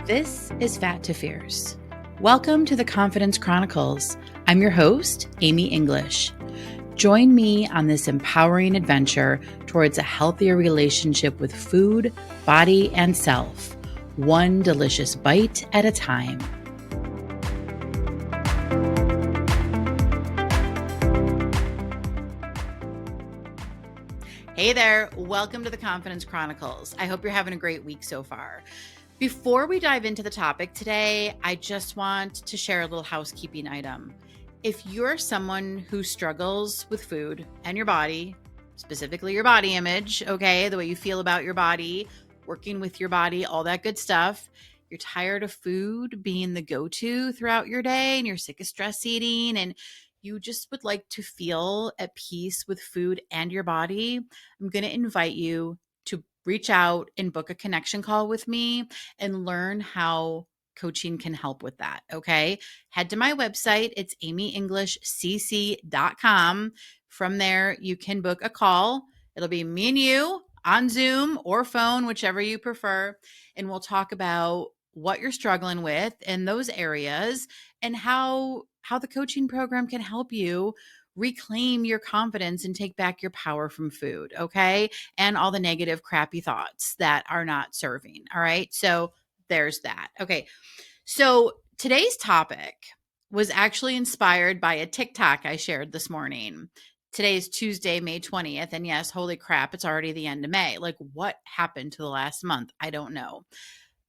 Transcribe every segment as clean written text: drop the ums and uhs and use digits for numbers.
This is Fat to Fierce. Welcome to the Confidence Chronicles. I'm your host, Amy English. Join me on this empowering adventure towards a healthier relationship with food, body, and self, one delicious bite at a time. Hey there, welcome to the Confidence Chronicles. I hope you're having a great week so far. Before we dive into the topic today, I just want to share a little housekeeping item. If you're someone who struggles with food and your body, specifically your body image, okay, the way you feel about your body, working with your body, all that good stuff, you're tired of food being the go-to throughout your day and you're sick of stress eating and you just would like to feel at peace with food and your body, I'm going to invite you to reach out and book a connection call with me and learn how coaching can help with that. Okay. Head to my website. It's amyenglishcc.com. From there, you can book a call. It'll be me and you on Zoom or phone, whichever you prefer. And we'll talk about what you're struggling with in those areas and how the coaching program can help you reclaim your confidence and take back your power from food. Okay. And all the negative, crappy thoughts that are not serving. All right. So there's that. Okay. So today's topic was actually inspired by a TikTok I shared this morning. Today is Tuesday, May 20th. And yes, holy crap, it's already the end of May. Like, what happened to the last month? I don't know.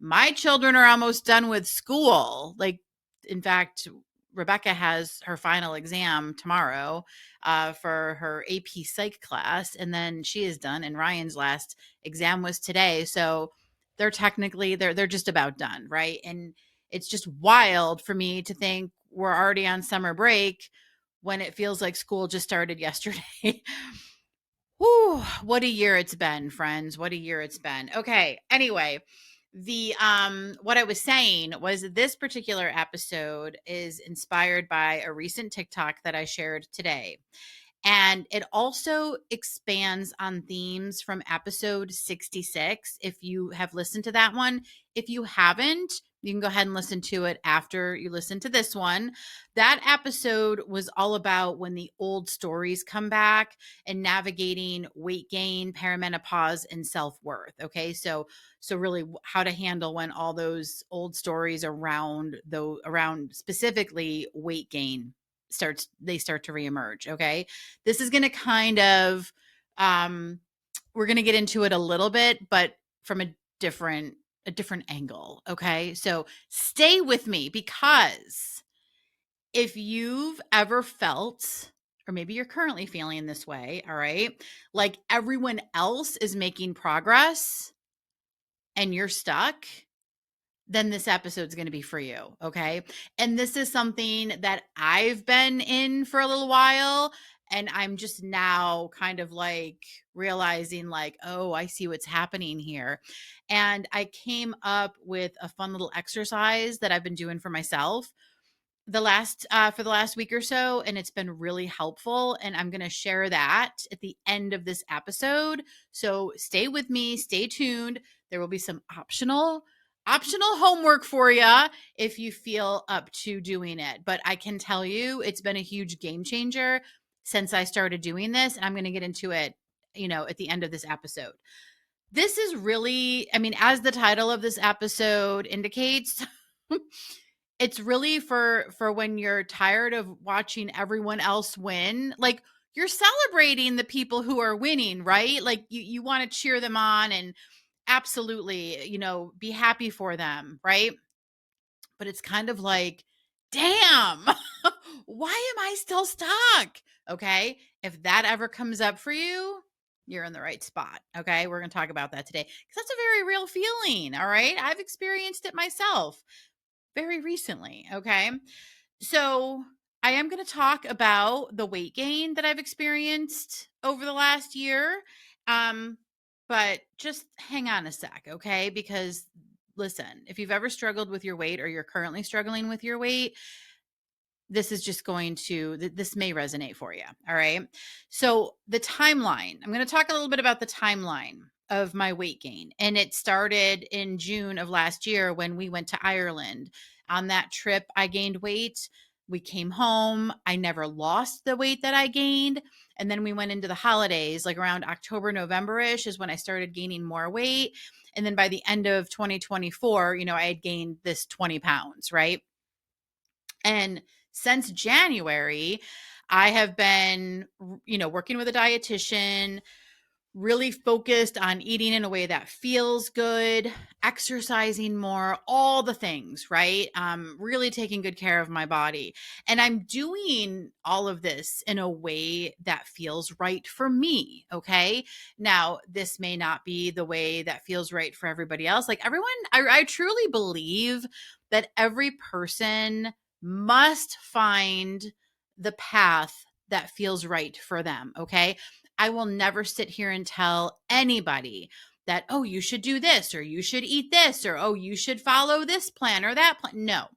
My children are almost done with school. Like, in fact, Rebecca has her final exam tomorrow for her AP Psych class, and then she is done. And Ryan's last exam was today, so they're just about done, right? And it's just wild for me to think we're already on summer break when it feels like school just started yesterday. Whew, what a year it's been, friends. What a year it's been. Okay. Anyway, the what I was saying was this particular episode is inspired by a recent TikTok that I shared today. And it also expands on themes from episode 66. If you have listened to that one, if you haven't, you can go ahead and listen to it after you listen to this one. That episode was all about when the old stories come back and navigating weight gain, perimenopause, and self-worth. Okay. So really how to handle when all those old stories around specifically weight gain start to reemerge. Okay. This is going to kind of, we're going to get into it a little bit, but from a different angle. Okay. So stay with me, because if you've ever felt, or maybe you're currently feeling this way, all right, like everyone else is making progress and you're stuck, then this episode is going to be for you. Okay. And this is something that I've been in for a little while. And I'm just now kind of like realizing like, oh, I see what's happening here. And I came up with a fun little exercise that I've been doing for myself for the last week or so, and it's been really helpful, and I'm going to share that at the end of this episode. So stay with me, stay tuned. There will be some optional homework for you if you feel up to doing it, but I can tell you it's been a huge game changer since I started doing this, and I'm going to get into it, at the end of this episode. This is really, I mean, as the title of this episode indicates, it's really for when you're tired of watching everyone else win. Like, you're celebrating the people who are winning, right? Like you want to cheer them on and absolutely, be happy for them, right? But it's kind of like, damn, why am I still stuck? Okay. If that ever comes up for you, you're in the right spot. Okay. We're going to talk about that today because that's a very real feeling. All right. I've experienced it myself very recently. Okay. So I am going to talk about the weight gain that I've experienced over the last year. But just hang on a sec. Okay. Because listen, if you've ever struggled with your weight or you're currently struggling with your weight, this may resonate for you. All right. So the timeline, I'm going to talk a little bit about the timeline. of my weight gain. And it started in June of last year when we went to Ireland. On that trip, I gained weight. We came home. I never lost the weight that I gained. And then we went into the holidays, like around October, November-ish is when I started gaining more weight. And then by the end of 2024, I had gained this 20 pounds, right? And since January, I have been, working with a dietitian, really focused on eating in a way that feels good, exercising more, all the things, right? Really taking good care of my body. And I'm doing all of this in a way that feels right for me. Okay. Now, this may not be the way that feels right for everybody else. Like everyone, I truly believe that every person must find the path that feels right for them. Okay. I will never sit here and tell anybody that, oh, you should do this, or you should eat this, or, oh, you should follow this plan or that plan. No,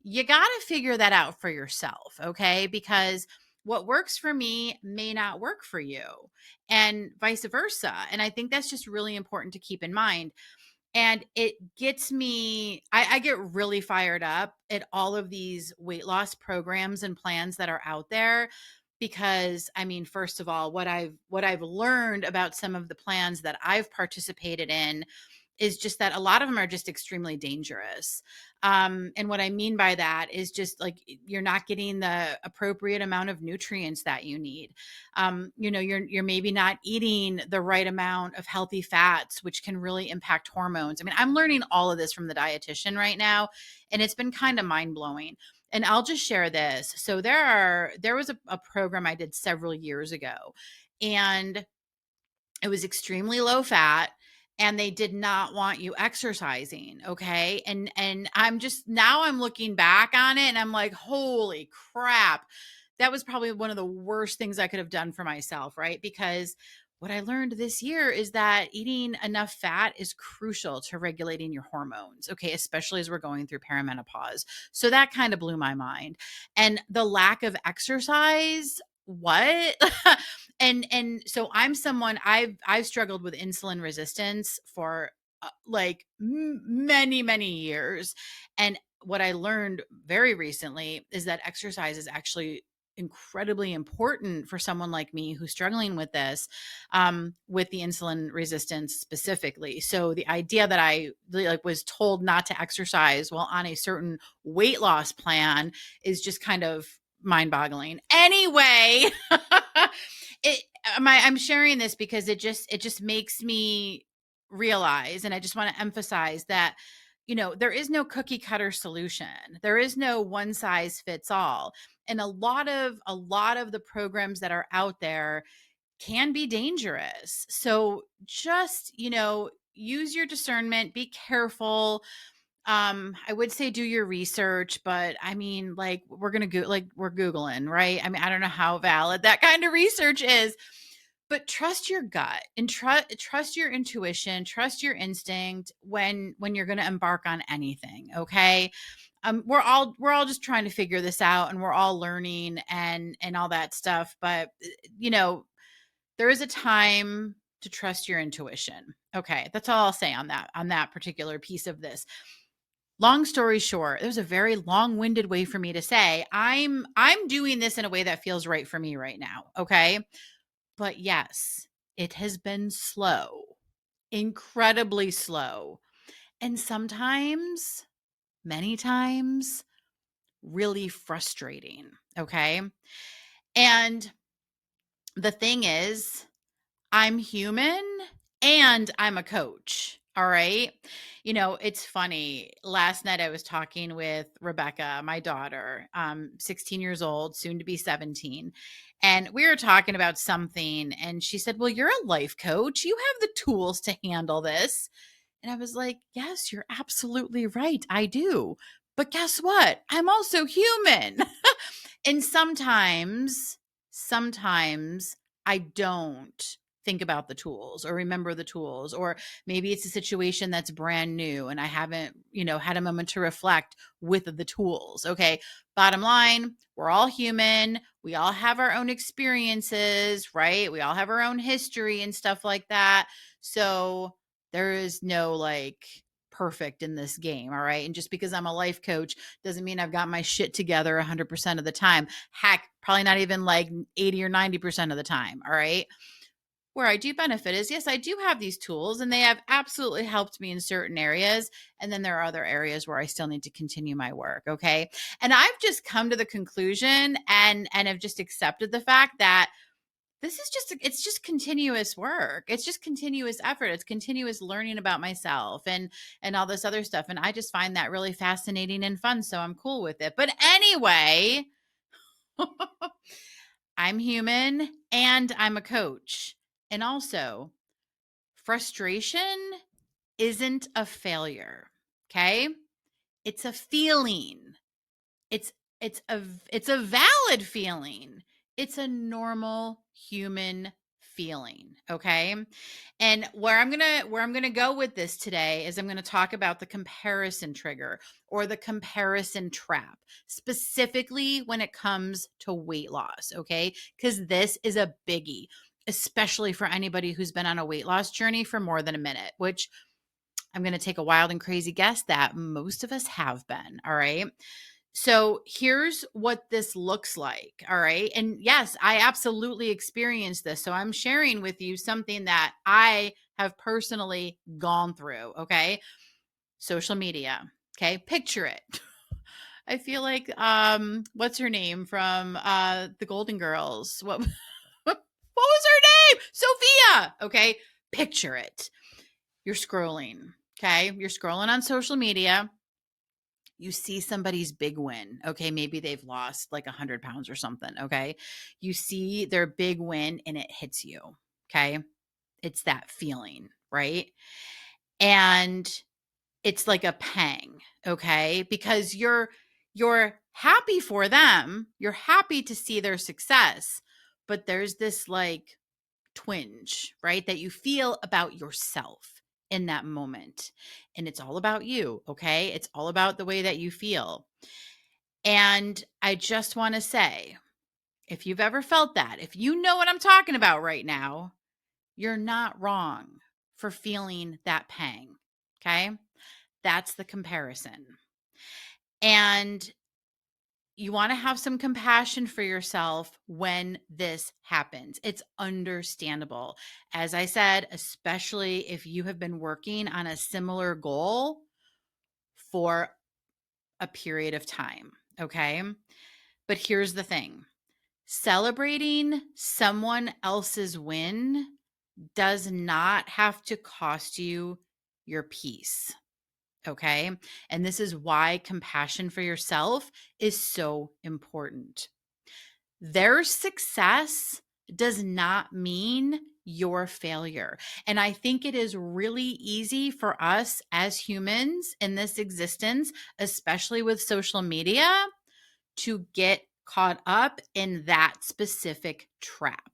you got to figure that out for yourself. Okay. Because what works for me may not work for you, and vice versa. And I think that's just really important to keep in mind. And it gets me, I get really fired up at all of these weight loss programs and plans that are out there. Because I mean, first of all, what I've learned about some of the plans that I've participated in is just that a lot of them are just extremely dangerous. And what I mean by that is just like you're not getting the appropriate amount of nutrients that you need. You're maybe not eating the right amount of healthy fats, which can really impact hormones. I mean, I'm learning all of this from the dietitian right now, and it's been kind of mind blowing. And I'll just share this. So there was a program I did several years ago, and it was extremely low fat, and they did not want you exercising. Okay. And I'm looking back on it and I'm like, holy crap. That was probably one of the worst things I could have done for myself, right? Because what I learned this year is that eating enough fat is crucial to regulating your hormones. Okay. Especially as we're going through perimenopause. So that kind of blew my mind. And the lack of exercise, what? And so I'm someone, I've struggled with insulin resistance for many years. And what I learned very recently is that exercise is actually incredibly important for someone like me who's struggling with this, with the insulin resistance specifically. So the idea that I was told not to exercise while on a certain weight loss plan is just kind of mind boggling. Anyway, I'm sharing this because it just makes me realize, and I just want to emphasize that, there is no cookie cutter solution. There is no one size fits all. And a lot of the programs that are out there can be dangerous. So just, use your discernment, be careful. I would say do your research, but I mean, like we're Googling, right? I mean, I don't know how valid that kind of research is, but trust your gut and trust your intuition, trust your instinct when you're going to embark on anything. Okay. We're all just trying to figure this out, and we're all learning and all that stuff. But there is a time to trust your intuition. Okay. That's all I'll say on that particular piece of this. Long story short, there's a very long-winded way for me to say I'm doing this in a way that feels right for me right now. Okay. But yes, it has been slow, incredibly slow. And sometimes, many times, really frustrating. Okay. And the thing is, I'm human and I'm a coach. All right. It's funny. Last night I was talking with Rebecca, my daughter, 16 years old, soon to be 17. And we were talking about something. And she said, well, you're a life coach. You have the tools to handle this. And I was like, yes, you're absolutely right. I do. But guess what? I'm also human. And sometimes I don't think about the tools or remember the tools, or maybe it's a situation that's brand new and I haven't, had a moment to reflect with the tools. Okay. Bottom line, we're all human. We all have our own experiences, right? We all have our own history and stuff like that. So there is no like perfect in this game. All right. And just because I'm a life coach doesn't mean I've got my shit together 100% of the time. Heck, probably not even like 80 or 90% of the time. All right. Where I do benefit is, yes, I do have these tools and they have absolutely helped me in certain areas. And then there are other areas where I still need to continue my work. Okay. And I've just come to the conclusion and have just accepted the fact that it's just continuous work. It's just continuous effort. It's continuous learning about myself and all this other stuff. And I just find that really fascinating and fun. So I'm cool with it. But anyway, I'm human and I'm a coach. And also, frustration isn't a failure. Okay? It's a feeling. It's it's a valid feeling. It's a normal human feeling, okay? And where I'm going to go with this today is I'm going to talk about the comparison trigger or the comparison trap, specifically when it comes to weight loss, okay? Cuz this is a biggie, especially for anybody who's been on a weight loss journey for more than a minute, which I'm going to take a wild and crazy guess that most of us have been, all right? So here's what this looks like. All right. And yes, I absolutely experienced this. So I'm sharing with you something that I have personally gone through. Okay. Social media. Okay. Picture it. I feel like, what's her name from the Golden Girls? What what was her name? Sophia. Okay. Picture it. You're scrolling. Okay. You're scrolling on social media. You see somebody's big win. Okay. Maybe they've lost like 100 pounds or something. Okay. You see their big win and it hits you. Okay. It's that feeling, right? And it's like a pang. Okay. Because you're happy for them. You're happy to see their success, but there's this like twinge, right? That you feel about yourself in that moment. And it's all about you, okay? It's all about the way that you feel. And I just want to say, if you've ever felt that, if you know what I'm talking about right now, you're not wrong for feeling that pang, okay? That's the comparison. And you want to have some compassion for yourself when this happens. It's understandable. As I said, especially if you have been working on a similar goal for a period of time. Okay. But here's the thing, celebrating someone else's win does not have to cost you your peace. Okay. And this is why compassion for yourself is so important. Their success does not mean your failure. And I think it is really easy for us as humans in this existence, especially with social media, to get caught up in that specific trap.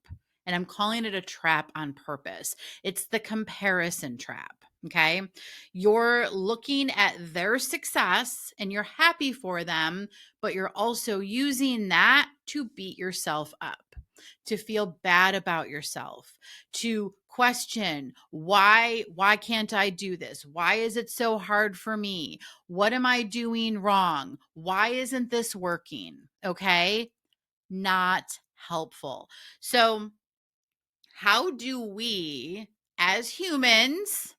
And I'm calling it a trap on purpose. It's the comparison trap. Okay. You're looking at their success and you're happy for them, but you're also using that to beat yourself up, to feel bad about yourself, to question why can't I do this? Why is it so hard for me? What am I doing wrong? Why isn't this working? Okay? Not helpful. So, how do we as humans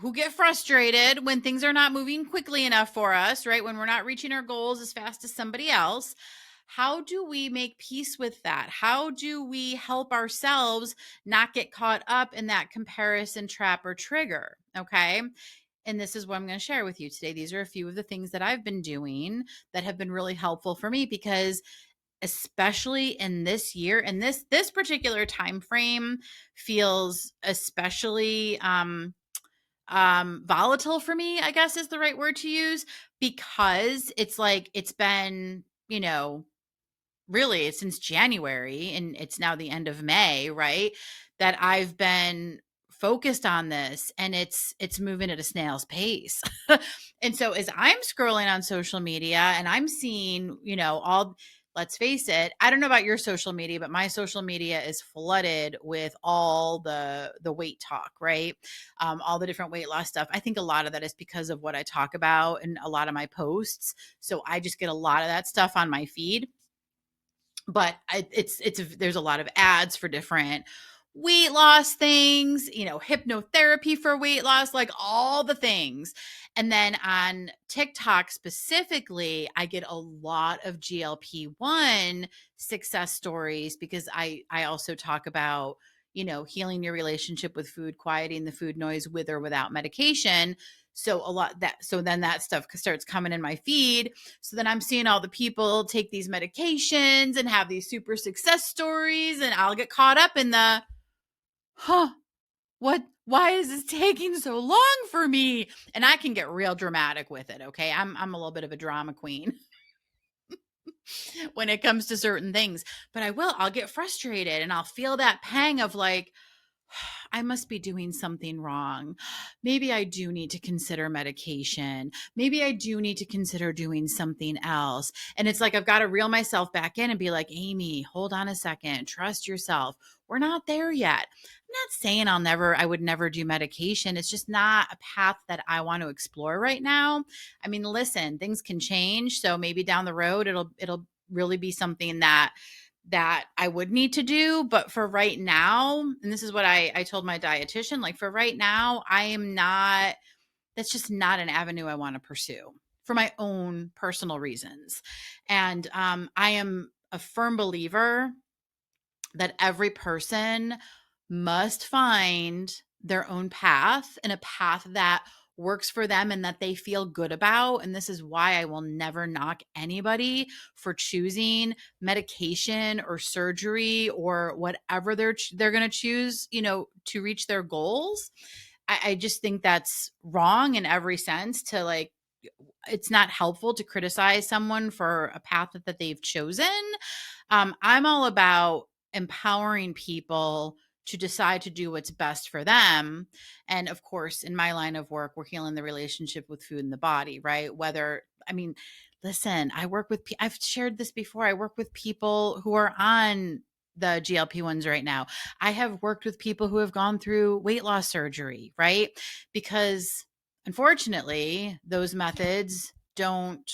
who get frustrated when things are not moving quickly enough for us, right? When we're not reaching our goals as fast as somebody else, how do we make peace with that? How do we help ourselves not get caught up in that comparison trap or trigger? Okay. And this is what I'm going to share with you today. These are a few of the things that I've been doing that have been really helpful for me, because especially in this year and this particular time frame feels especially volatile for me, I guess is the right word to use, because it's like it's been, really since January and it's now the end of May, right? that I've been focused on this, and it's moving at a snail's pace. And so as I'm scrolling on social media and I'm seeing, all, let's face it, I don't know about your social media, but my social media is flooded with all the weight talk, right? All the different weight loss stuff. I think a lot of that is because of what I talk about in a lot of my posts. So I just get a lot of that stuff on my feed. But there's a lot of ads for different weight loss things, hypnotherapy for weight loss, like all the things. And then on TikTok specifically, I get a lot of GLP-1 success stories, because I also talk about, healing your relationship with food, quieting the food noise with or without medication. So then that stuff starts coming in my feed. So then I'm seeing all the people take these medications and have these super success stories, and I'll get caught up in the, why is this taking so long for me? And I can get real dramatic with it. Okay. I'm a little bit of a drama queen when it comes to certain things, but I'll get frustrated and I'll feel that pang of like, I must be doing something wrong. Maybe I do need to consider medication. Maybe I do need to consider doing something else. And it's like, I've got to reel myself back in and be like, Amy, hold on a second. Trust yourself. We're not there yet. I'm not saying I would never do medication. It's just not a path that I want to explore right now. I mean, listen, things can change. So maybe down the road, it'll really be something that I would need to do. But for right now, and this is what I told my dietitian, like for right now, that's just not an avenue I want to pursue for my own personal reasons. And I am a firm believer that every person must find their own path, and a path that works for them and that they feel good about. And this is why I will never knock anybody for choosing medication or surgery or whatever they're going to choose, to reach their goals. I just think that's wrong in every sense. To like, it's not helpful to criticize someone for a path that they've chosen. I'm all about empowering people to decide to do what's best for them. And of course, in my line of work, we're healing the relationship with food and the body, right? Listen, I've shared this before. I work with people who are on the GLP-1s right now. I have worked with people who have gone through weight loss surgery, right? Because unfortunately, those methods don't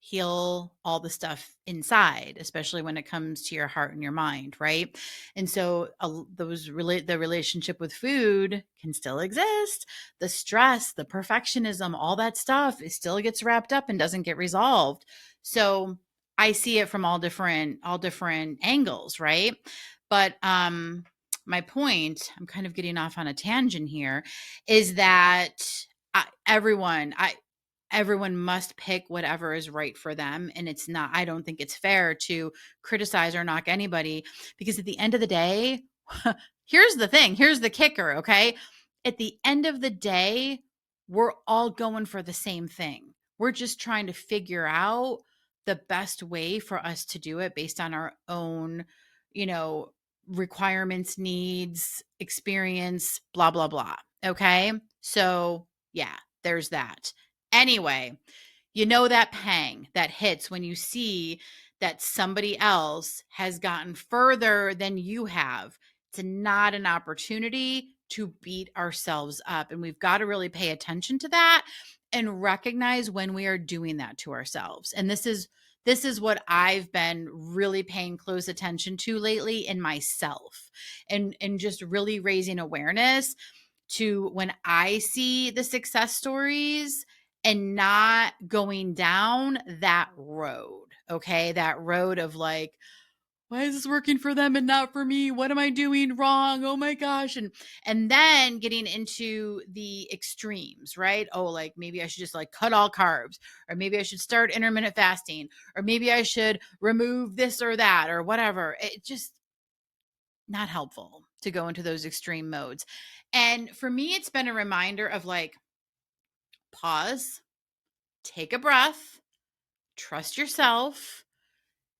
heal all the stuff inside, especially when it comes to your heart and your mind, right? And so the relationship with food can still exist. The stress, the perfectionism, all that stuff, it still gets wrapped up and doesn't get resolved. So I see it from all different angles, right? But my point, I'm kind of getting off on a tangent here, is that everyone must pick whatever is right for them. And I don't think it's fair to criticize or knock anybody, because at the end of the day, here's the kicker. Okay. At the end of the day, we're all going for the same thing. We're just trying to figure out the best way for us to do it based on our own, requirements, needs, experience, blah, blah, blah. Okay. So yeah, there's that. Anyway, that pang that hits when you see that somebody else has gotten further than you have. It's not an opportunity to beat ourselves up. And we've got to really pay attention to that and recognize when we are doing that to ourselves. And this is what I've been really paying close attention to lately in myself, and just really raising awareness to when I see the success stories and not going down that road. Okay. That road of like, why is this working for them and not for me? What am I doing wrong? Oh my gosh. And then getting into the extremes, right? Oh, like maybe I should just like cut all carbs, or maybe I should start intermittent fasting, or maybe I should remove this or that or whatever. It just not helpful to go into those extreme modes. And for me, it's been a reminder of like, pause, take a breath, trust yourself.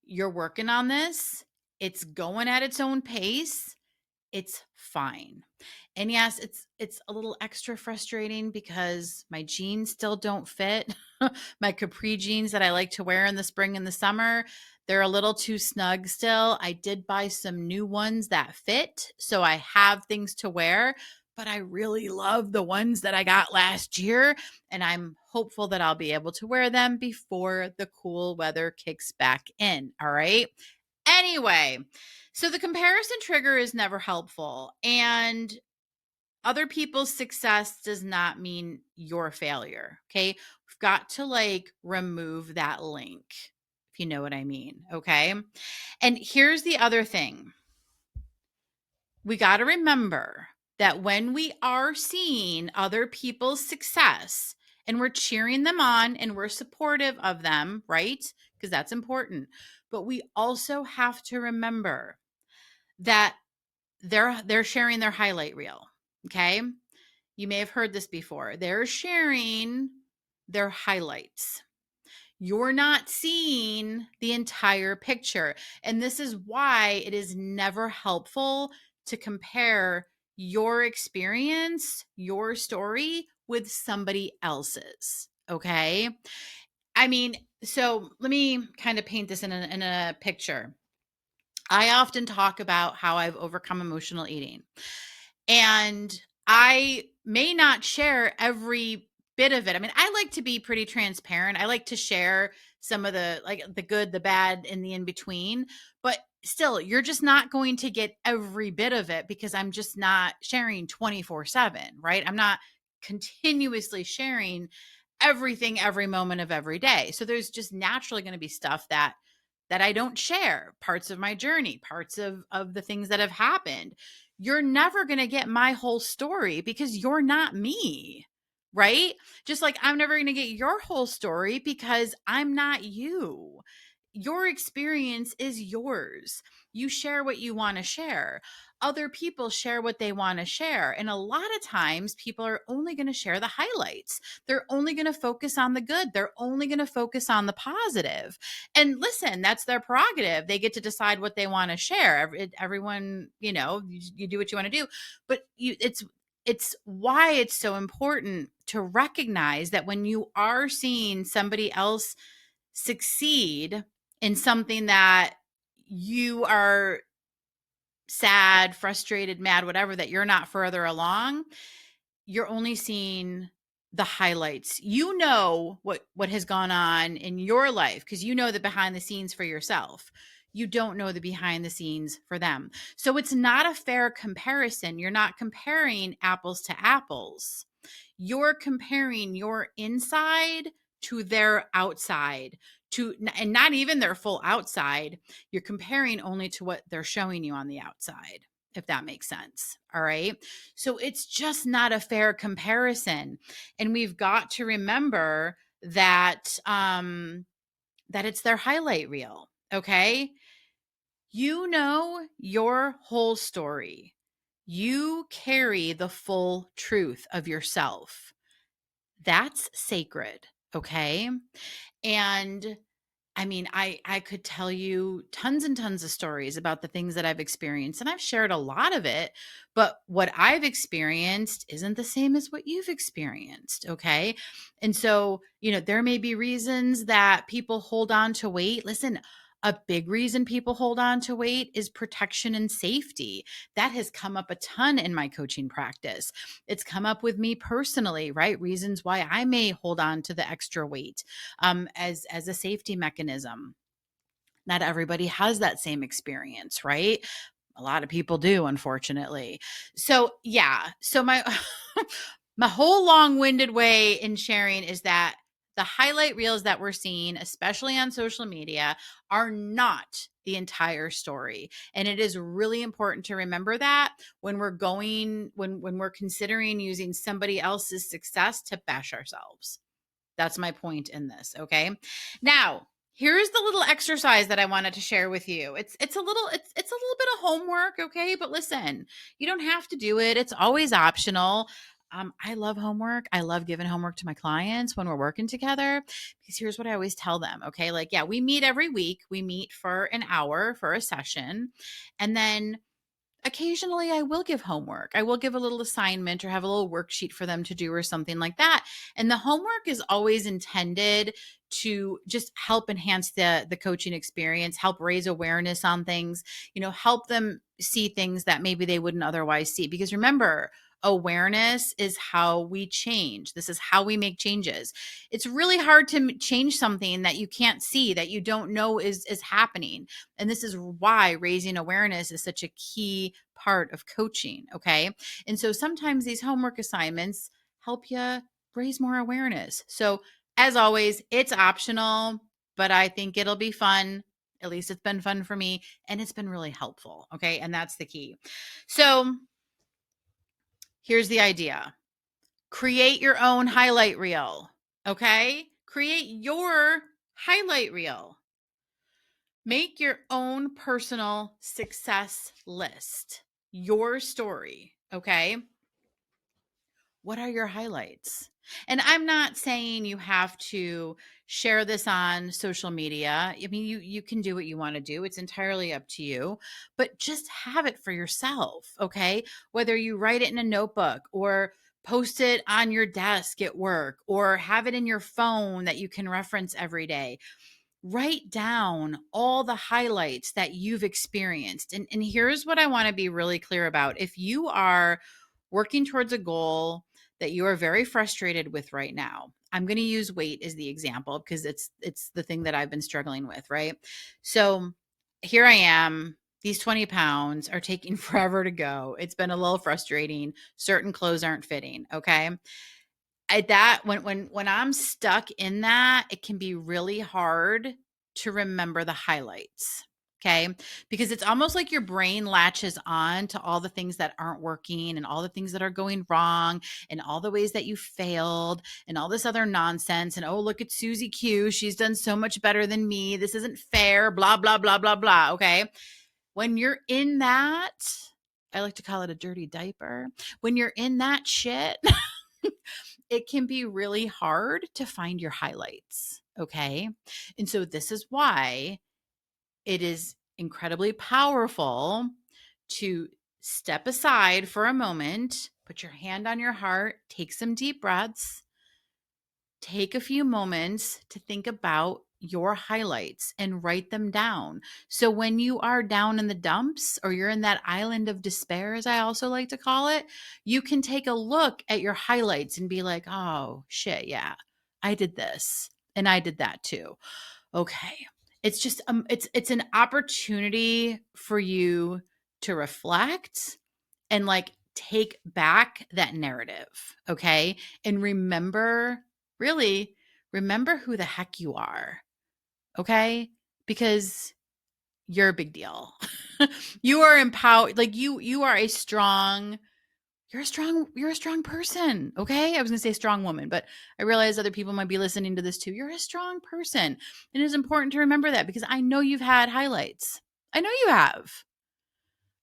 You're working on this. It's going at its own pace. It's fine. And yes, it's a little extra frustrating because my jeans still don't fit. My capri jeans that I like to wear in the spring and the summer, they're a little too snug still. I did buy some new ones that fit, so I have things to wear, but I really love the ones that I got last year, and I'm hopeful that I'll be able to wear them before the cool weather kicks back in. All right. Anyway, so the comparison trigger is never helpful, and other people's success does not mean your failure. Okay. We've got to remove that link, if you know what I mean. Okay. And here's the other thing, we got to remember that when we are seeing other people's success and we're cheering them on and we're supportive of them, right? Because that's important. But we also have to remember that they're sharing their highlight reel. Okay? You may have heard this before. They're sharing their highlights. You're not seeing the entire picture. And this is why it is never helpful to compare your experience, your story with somebody else's. Okay. I mean, so let me kind of paint this in a picture. I often talk about how I've overcome emotional eating. And I may not share every bit of it. I mean, I like to be pretty transparent. I like to share some of the good, the bad, and the in between. But still, you're just not going to get every bit of it because I'm just not sharing 24/7, right? I'm not continuously sharing everything every moment of every day. So there's just naturally going to be stuff that I don't share, parts of my journey, parts of the things that have happened. You're never going to get my whole story because you're not me, right? Just like I'm never going to get your whole story because I'm not you. Your experience is yours. You share what you want to share. Other people share what they want to share. And a lot of times people are only going to share the highlights. They're only going to focus on the good. They're only going to focus on the positive. And listen, that's their prerogative. They get to decide what they want to share. Everyone, you do what you want to do. But it's why it's so important to recognize that when you are seeing somebody else succeed in something that you are sad, frustrated, mad, whatever, that you're not further along, you're only seeing the highlights. You know what has gone on in your life because you know the behind the scenes for yourself. You don't know the behind the scenes for them. So it's not a fair comparison. You're not comparing apples to apples. You're comparing your inside to their outside, and not even their full outside. You're comparing only to what they're showing you on the outside, if that makes sense. All right. So it's just not a fair comparison. And we've got to remember that that it's their highlight reel. Okay. You know your whole story. You carry the full truth of yourself. That's sacred. Okay. And I mean, I could tell you tons and tons of stories about the things that I've experienced, and I've shared a lot of it, but what I've experienced isn't the same as what you've experienced, okay? And so, there may be reasons that people hold on to weight. Listen, a big reason people hold on to weight is protection and safety. That has come up a ton in my coaching practice. It's come up with me personally, right? Reasons why I may hold on to the extra weight as a safety mechanism. Not everybody has that same experience, right? A lot of people do, unfortunately. So yeah, so my my whole long-winded way in sharing is that the highlight reels that we're seeing, especially on social media, are not the entire story. And it is really important to remember that when we're considering using somebody else's success to bash ourselves. That's my point in this. Okay. Now, here's the little exercise that I wanted to share with you. It's a little bit of homework, okay? But listen, you don't have to do it. It's always optional. I love homework. I love giving homework to my clients when we're working together because here's what I always tell them. Okay. We meet every week. We meet for an hour for a session. And then occasionally I will give homework. I will give a little assignment or have a little worksheet for them to do or something like that. And the homework is always intended to just help enhance the coaching experience, help raise awareness on things, help them see things that maybe they wouldn't otherwise see. Because remember, awareness is how we change. This is how we make changes. It's really hard to change something that you can't see, that you don't know is happening. And this is why raising awareness is such a key part of coaching. Okay. And so sometimes these homework assignments help you raise more awareness. So, as always, it's optional, but I think it'll be fun. At least it's been fun for me, and it's been really helpful. Okay. And that's the key. So, here's the idea: create your own highlight reel. Okay. Create your highlight reel. Make your own personal success list, your story. Okay. What are your highlights? And I'm not saying you have to share this on social media. I mean, you can do what you want to do. It's entirely up to you, but just have it for yourself, okay? Whether you write it in a notebook or post it on your desk at work or have it in your phone that you can reference every day. Write down all the highlights that you've experienced. And here's what I want to be really clear about. If you are working towards a goal that you are very frustrated with right now, I'm going to use weight as the example because it's the thing that I've been struggling with, right? So here I am. These 20 pounds are taking forever to go. It's been a little frustrating. Certain clothes aren't fitting. Okay. When I'm stuck in that, it can be really hard to remember the highlights. Okay. Because it's almost like your brain latches on to all the things that aren't working and all the things that are going wrong and all the ways that you failed and all this other nonsense. And oh, look at Susie Q. She's done so much better than me. This isn't fair. Blah, blah, blah, blah, blah. Okay. When you're in that, I like to call it a dirty diaper. When you're in that shit, it can be really hard to find your highlights. Okay. And so this is why it is incredibly powerful to step aside for a moment, put your hand on your heart, take some deep breaths, take a few moments to think about your highlights and write them down. So when you are down in the dumps or you're in that island of despair, as I also like to call it, you can take a look at your highlights and be like, oh shit, yeah, I did this and I did that too. Okay. It's just it's an opportunity for you to reflect and like take back that narrative, okay? And really remember who the heck you are, okay? Because you're a big deal. You are empowered, like you are you're a strong person, okay? I was going to say strong woman, but I realize other people might be listening to this too. You're a strong person. And it's important to remember that because I know you've had highlights. I know you have.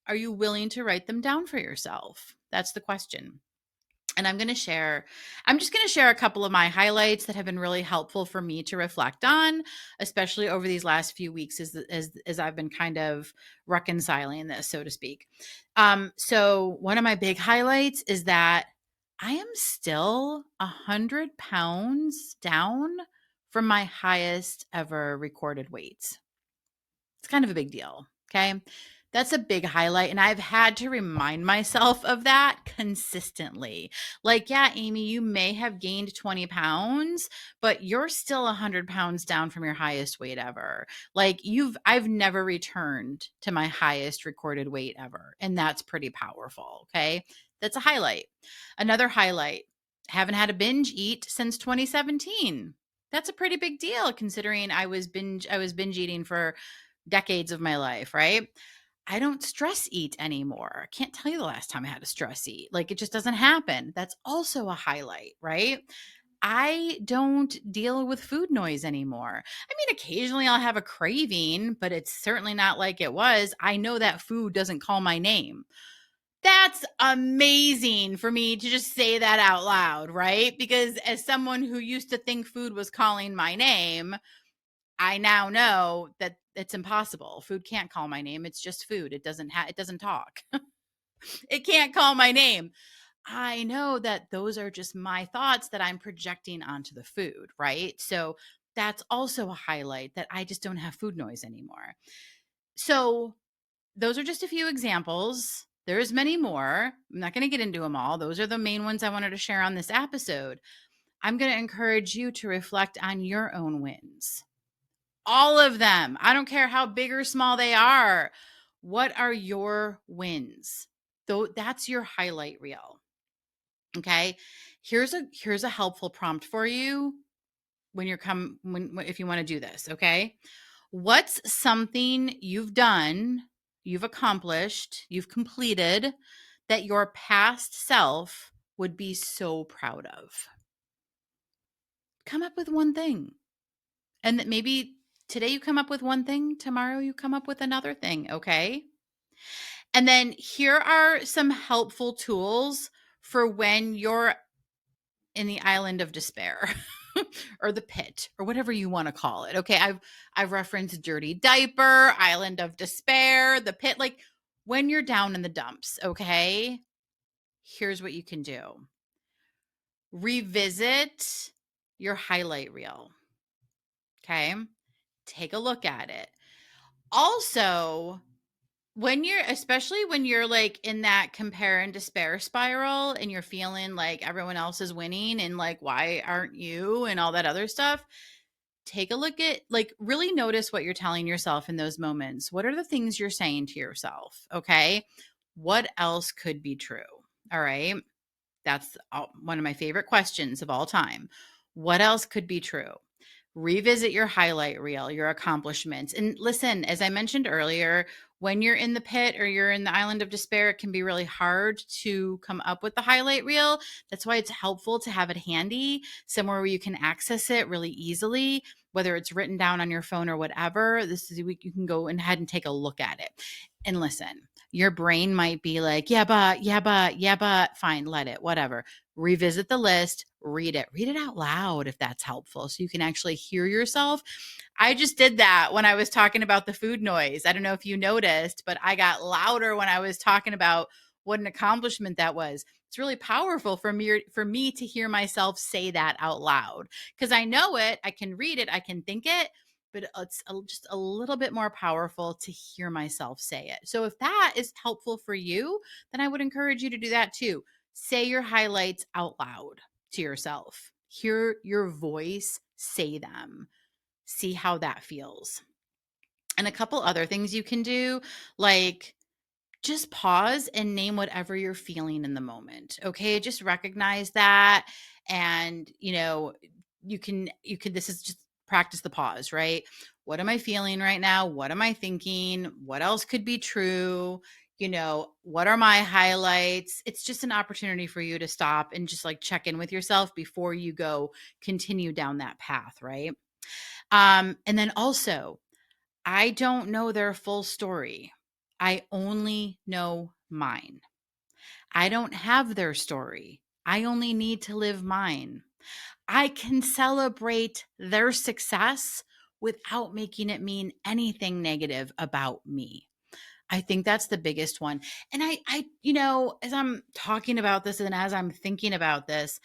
Are you willing to write them down for yourself? That's the question. And I'm just going to share a couple of my highlights that have been really helpful for me to reflect on, especially over these last few weeks as I've been kind of reconciling this, so to speak. So one of my big highlights is that I am still 100 pounds down from my highest ever recorded weight. It's kind of a big deal. Okay. That's a big highlight. And I've had to remind myself of that consistently. Like, yeah, Amy, you may have gained 20 pounds, but you're still 100 pounds down from your highest weight ever. Like, I've never returned to my highest recorded weight ever. And that's pretty powerful. Okay. That's a highlight. Another highlight: haven't had a binge eat since 2017. That's a pretty big deal considering I was binge eating for decades of my life, right? I don't stress eat anymore. I can't tell you the last time I had a stress eat. Like it just doesn't happen. That's also a highlight, right? I don't deal with food noise anymore. I mean, occasionally I'll have a craving, but it's certainly not like it was. I know that food doesn't call my name. That's amazing for me to just say that out loud, right? Because as someone who used to think food was calling my name, I now know that it's impossible. Food can't call my name. It's just food. It doesn't talk. It can't call my name. I know that those are just my thoughts that I'm projecting onto the food, right? So that's also a highlight that I just don't have food noise anymore. So those are just a few examples. There's many more. I'm not going to get into them all. Those are the main ones I wanted to share on this episode. I'm going to encourage you to reflect on your own wins. All of them. I don't care how big or small they are. What are your wins? Though that's your highlight reel. Okay? Here's a helpful prompt for you if you want to do this, okay? What's something you've done, you've accomplished, you've completed that your past self would be so proud of? Come up with one thing. And that maybe today you come up with one thing, tomorrow you come up with another thing, okay? And then here are some helpful tools for when you're in the island of despair or the pit or whatever you want to call it. Okay, I've referenced dirty diaper, island of despair, the pit, like when you're down in the dumps, okay? Here's what you can do. Revisit your highlight reel. Okay? Take a look at it. Also, especially when you're like in that compare and despair spiral and you're feeling like everyone else is winning and like, why aren't you and all that other stuff, take a look at, like, really notice what you're telling yourself in those moments. What are the things you're saying to yourself? Okay. What else could be true? All right. That's one of my favorite questions of all time. What else could be true? Revisit your highlight reel, your accomplishments. And listen, as I mentioned earlier, when you're in the pit or you're in the island of despair, it can be really hard to come up with the highlight reel. That's why it's helpful to have it handy, somewhere where you can access it really easily, whether it's written down on your phone or whatever. You can go ahead and take a look at it. And listen, your brain might be like, yeah, but, fine, let it, whatever. Revisit the list, read it out loud if that's helpful, so you can actually hear yourself. I just did that when I was talking about the food noise. I don't know if you noticed, but I got louder when I was talking about what an accomplishment that was. It's really powerful for me to hear myself say that out loud, because I know it, I can read it, I can think it, but it's just a little bit more powerful to hear myself say it. So if that is helpful for you, then I would encourage you to do that too. Say your highlights out loud to yourself. Hear your voice say them. See how that feels. And a couple other things you can do, like just pause and name whatever you're feeling in the moment. Okay. Just recognize that. And, this is just practice the pause, right? What am I feeling right now? What am I thinking? What else could be true? What are my highlights? It's just an opportunity for you to stop and just like check in with yourself before you go continue down that path, right? And then also, I don't know their full story. I only know mine. I don't have their story. I only need to live mine. I can celebrate their success without making it mean anything negative about me. I think that's the biggest one. And as I'm talking about this and as I'm thinking about this,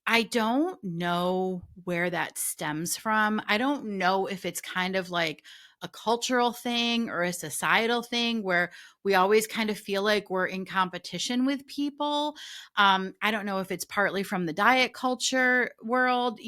I don't know where that stems from. I don't know if it's kind of like a cultural thing or a societal thing where we always kind of feel like we're in competition with people. I don't know if it's partly from the diet culture world,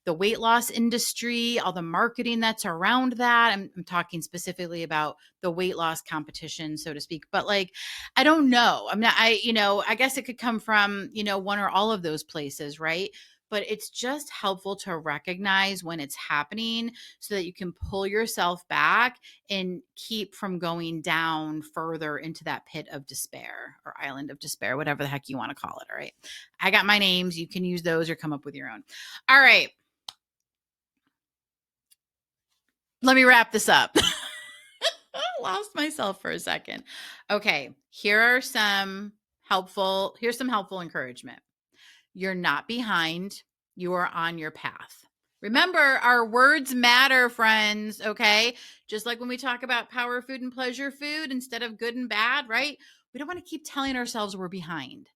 the weight loss industry, all the marketing that's around that. I'm talking specifically about the weight loss competition, so to speak. But like, I don't know. I guess it could come from, one or all of those places, right? But it's just helpful to recognize when it's happening so that you can pull yourself back and keep from going down further into that pit of despair or island of despair, whatever the heck you want to call it. All right. I got my names. You can use those or come up with your own. All right. Let me wrap this up. I lost myself for a second. Okay. Here's some helpful encouragement. You're not behind. You are on your path. Remember, our words matter, friends, okay? Just like when we talk about power food and pleasure food instead of good and bad, right? We don't want to keep telling ourselves we're behind.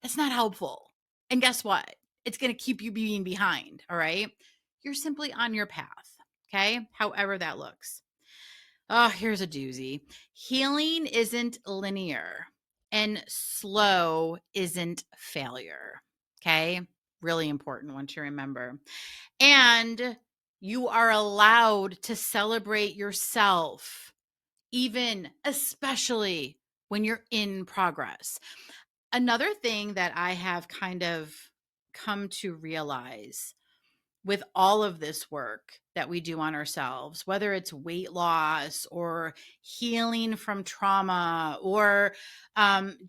That's not helpful. And guess what? It's going to keep you being behind, all right? You're simply on your path, okay? However that looks. Oh, here's a doozy. Healing isn't linear, and slow isn't failure, okay? Really important one to remember. And you are allowed to celebrate yourself, even especially when you're in progress. Another thing that I have kind of come to realize with all of this work that we do on ourselves, whether it's weight loss or healing from trauma or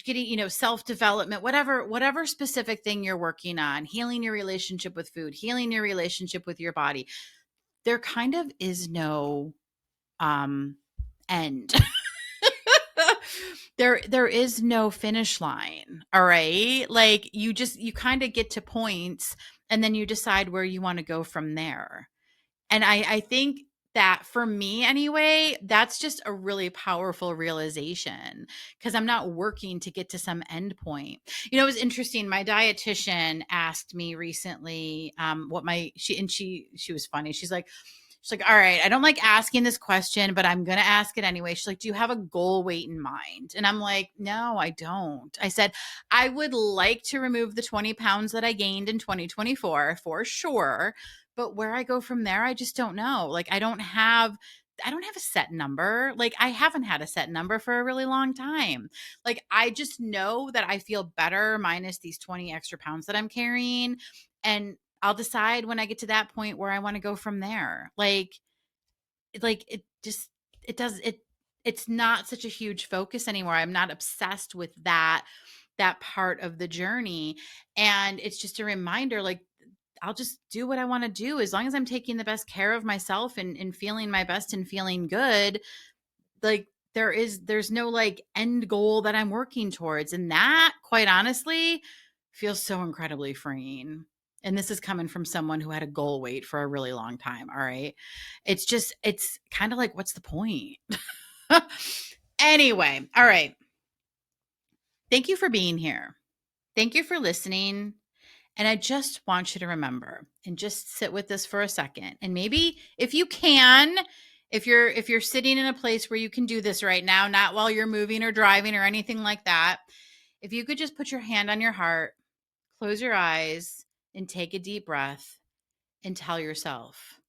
getting, self-development, whatever specific thing you're working on, healing your relationship with food, healing your relationship with your body, there kind of is no end. There is no finish line. All right. Like you kind of get to points and then you decide where you want to go from there. And I think that for me anyway, that's just a really powerful realization because I'm not working to get to some end point. It was interesting. My dietitian asked me recently she was funny. She's like, all right, I don't like asking this question, but I'm going to ask it anyway. She's like, do you have a goal weight in mind? And I'm like, no, I don't. I said, I would like to remove the 20 pounds that I gained in 2024 for sure. But where I go from there, I just don't know. Like, I don't have a set number. Like, I haven't had a set number for a really long time. Like, I just know that I feel better minus these 20 extra pounds that I'm carrying. And I'll decide when I get to that point where I want to go from there. It's not such a huge focus anymore. I'm not obsessed with that part of the journey. And it's just a reminder, like, I'll just do what I want to do as long as I'm taking the best care of myself and feeling my best and feeling good. Like there's no like end goal that I'm working towards. And that, quite honestly, feels so incredibly freeing. And this is coming from someone who had a goal weight for a really long time. All right. It's kind of like, what's the point? Anyway. All right. Thank you for being here. Thank you for listening. And I just want you to remember and just sit with this for a second. And maybe if you can, if you're sitting in a place where you can do this right now, not while you're moving or driving or anything like that, if you could just put your hand on your heart, close your eyes and take a deep breath and tell yourself,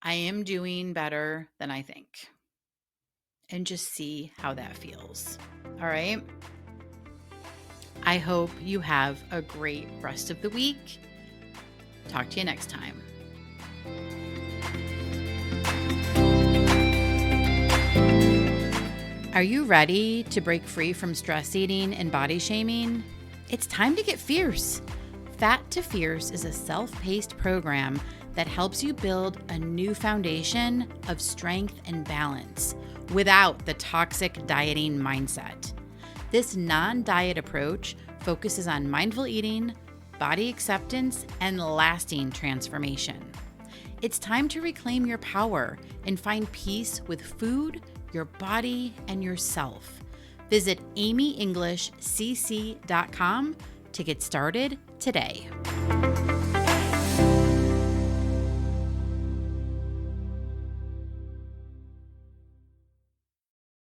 I am doing better than I think. And just see how that feels. All right. I hope you have a great rest of the week. Talk to you next time. Are you ready to break free from stress eating and body shaming? It's time to get fierce. Fat to Fierce is a self-paced program that helps you build a new foundation of strength and balance without the toxic dieting mindset. This non-diet approach focuses on mindful eating, body acceptance, and lasting transformation. It's time to reclaim your power and find peace with food, your body, and yourself. Visit amyenglishcc.com to get started today.